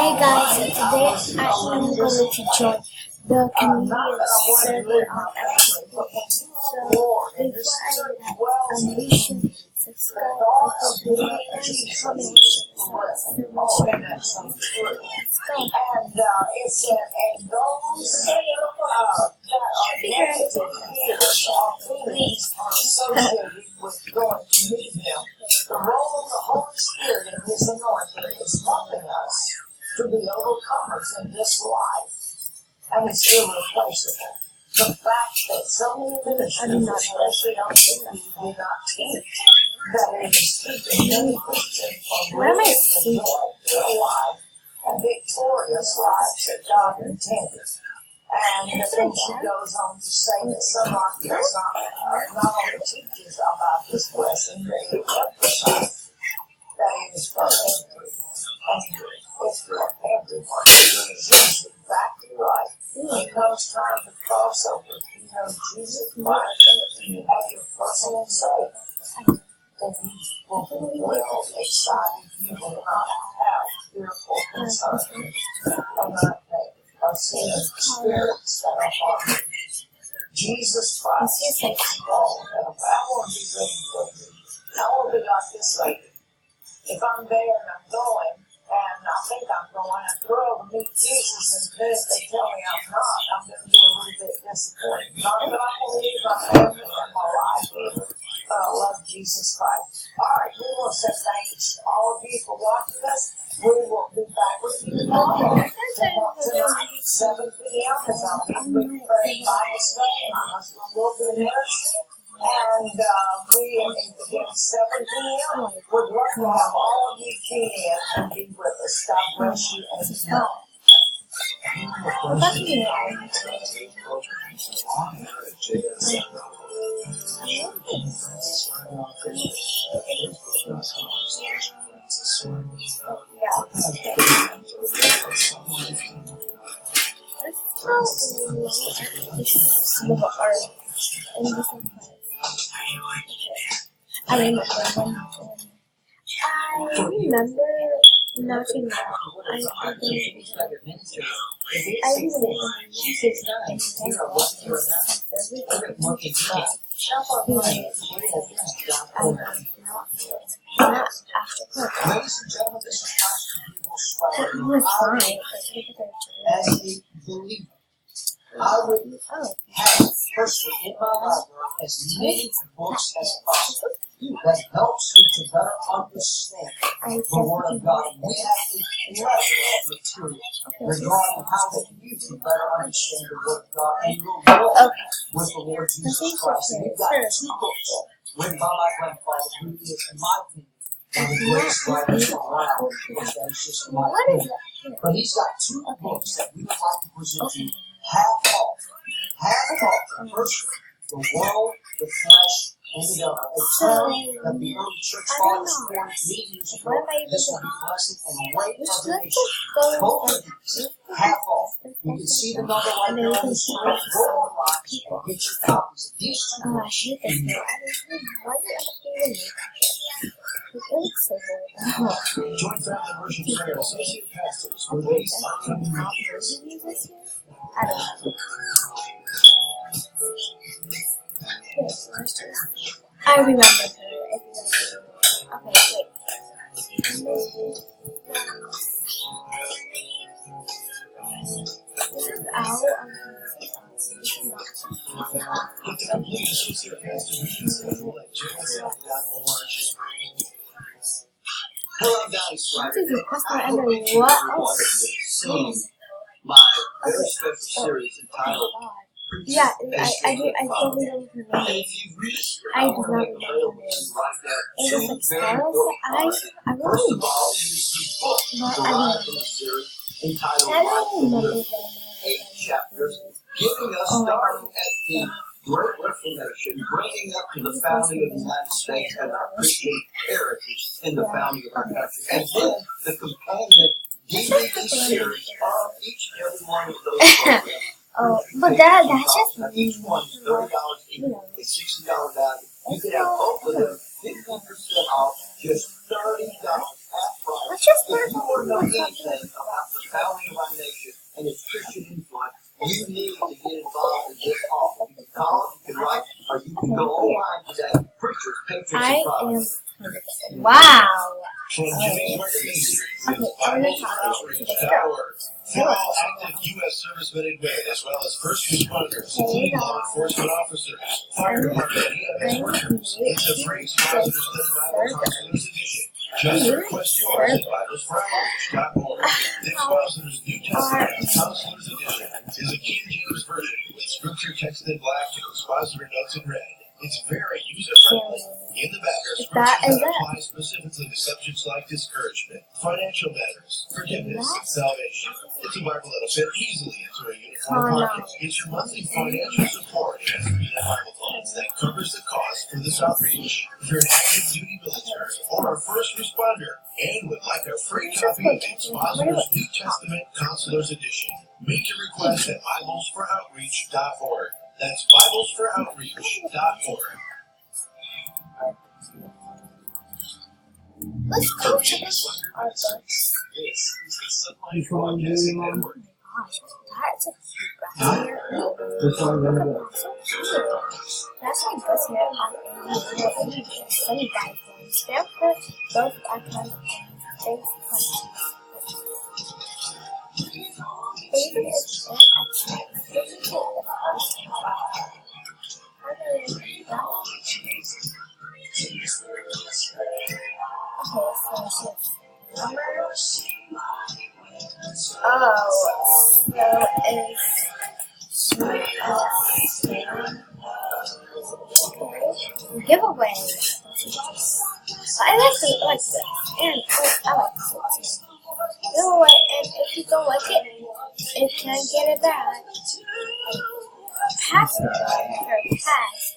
Hey guys, so today I am going to join the community server on Facebook. So before I do that, you should subscribe, like this video, and comment. Let's go. The role of the Holy Spirit and His anointing is helping us to be overcomers in this life, and it's irreplaceable. The fact that so many ministries, especially on TV, do not teach that it is keeping many Christians from living the joyful life and victorious lives that God intended. And then she goes on to say that some of us not only teaches about this blessing, but it emphasizes that it is for everyone. It's for everyone. It is exactly right. When it comes time to cross over, you know Jesus Christ as your personal Savior, then you will be well excited. You will not have fearful concerns about of sin spirits that are harming. Jesus Christ takes the ball, and I want to be ready for you. I want to be like this lady. If I'm there and I'm going, and I think I'm going, I throw to meet Jesus, and then they tell me I'm not, I'm going to be a little bit disappointed. Not that I believe my family and my life either, but I love Jesus Christ. All right, we want to say thanks to all of you for watching us. We will be back with you tomorrow tonight, 7 p.m. as I'll be with Bible study. My husband will be ministering. And we begin 7 p.m. Would love to have all of you tune in and be with us. God bless you and I remember nothing now. as a believer, I would have personally in my library as many books as possible that helps me to better understand the Word of God. And we have a plethora of material regarding how that you can better understand the Word of God and your walk with the Lord Jesus Christ. And we've got 2 books written by my grandfather, who is, in my opinion, one of the greatest writers around, which that is just my opinion. But he's got 2 books that we would like to present to you. Half off. The first one, the world, the flesh, and the devil. A term that the early church fathers formed many years ago. This will be blessed and a weight of the nation. Both of these, half off. You can see the number right there on the screen. Go online and get your copies of these 2 books. Joint Family Worship Prayer Associate Pastors were based on community years. I remember her. Okay, wait. This is out. Hello guys, This is a customer and what else? My very special series entitled Yeah, I totally don't remember. I do not remember it. It was like Sparrows. I really but I don't remember 8 chapters, giving us starting at the Great Reformation, bringing up to the founding of the United States and our Christian heritage in the founding of our country, and then the companion DVD series of each and every one of those programs. But that's just each one is $30 each, it's $60 value. You can have both of them 50% off, just $30 half price. Let's just if you want to know anything about the From Jennings Marketing Street Okay, with I'm gonna talk to this girl. For all active U.S. servicemen and women, as well as first responders, including law enforcement officers, fire department, and EMS workers, it's a free sponsor-studded Bible Counselors Edition. Just request yours at BiblesForOutreach.org. This Sponsors New Testament Counselors Edition is a King James version with scripture text in black and expositor notes in red. It's very user-friendly. In the back are scriptures that apply specifically to subjects like discouragement, financial matters, forgiveness, and salvation. It's a Bible that'll fit easily into a uniform pocket. It's your monthly financial support as a Bible funds that covers the cost for this outreach. If you're an active duty military or a first responder and would like a free copy of Expositor's New Testament Counselors Edition, make your request at BiblesForOutreach.org. That's BiblesForOutreach.org. Let's go to this artbook. Which one do you want? Gosh, that's a cute graphic. Which one do you want? So cute. That's my best hair on any sunny guy ones. They're for both icons and favorite is one actually. This is the first one. Okay, so she's number. Giveaway. I like this, and I like this too. Giveaway, and if you don't like it, you can get it back. Pass it on or pass.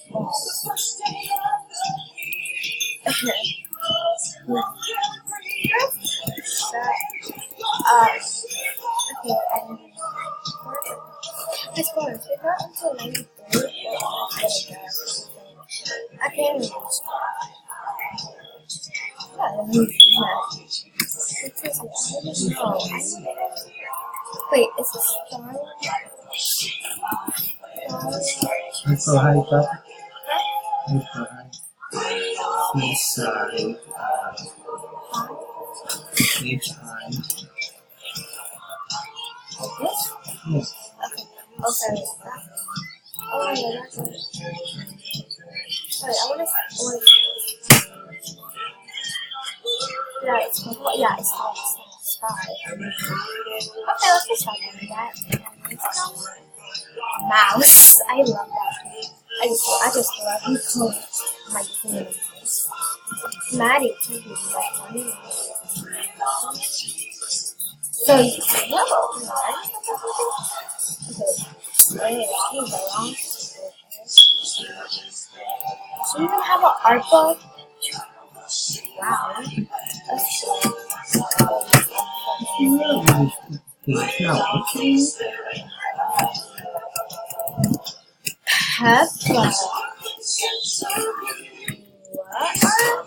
This one is not until 93. I can't even wait, is it Star? It's so high, Papa. It's so high. It's high. Yes. Okay. Oh, yeah, that's it. Sorry, I want to. Yeah, it's called Sky. Okay, let's just talk about that. Mouse. I love that. I just love him so my human mouse. Maddie too, like money. So you can have open legs or something? Okay. He's a long. So you even have an art book? Wow. That's cool. Peppa.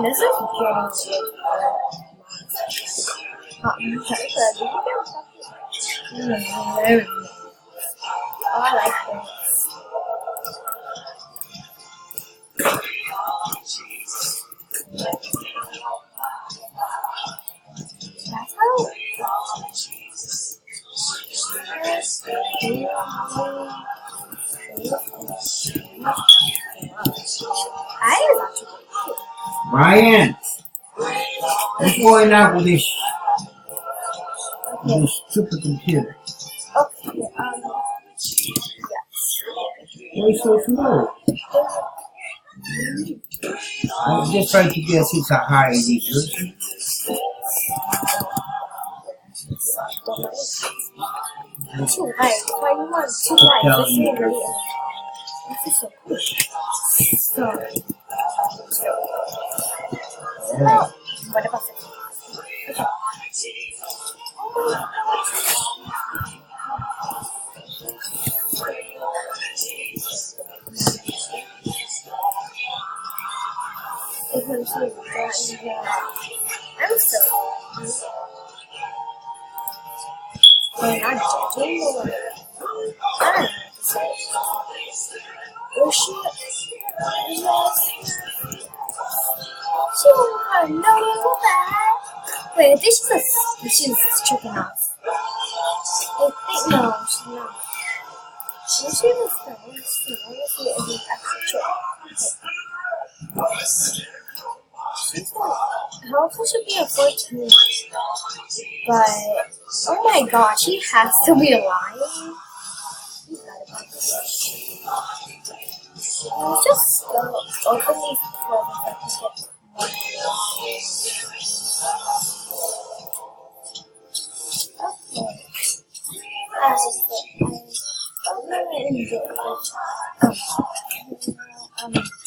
This is getting oh, I like this. That's how I love it. Brian, what's going on with this stupid computer? Okay, Why so slow? I'm just trying to guess it's a high resolution. Too high. Why you want too high? This is really this is so cool. So, what about this? Okay. I'm so we're not judging the No, bad. Wait, this is chicken off. I think no, she's not. Let's see this thing. Let's see if it's actually chicken. Her also should be a 14. But oh my gosh, he has to be lying. He's not about to be. Let's just open these 12 if I can get one. Okay.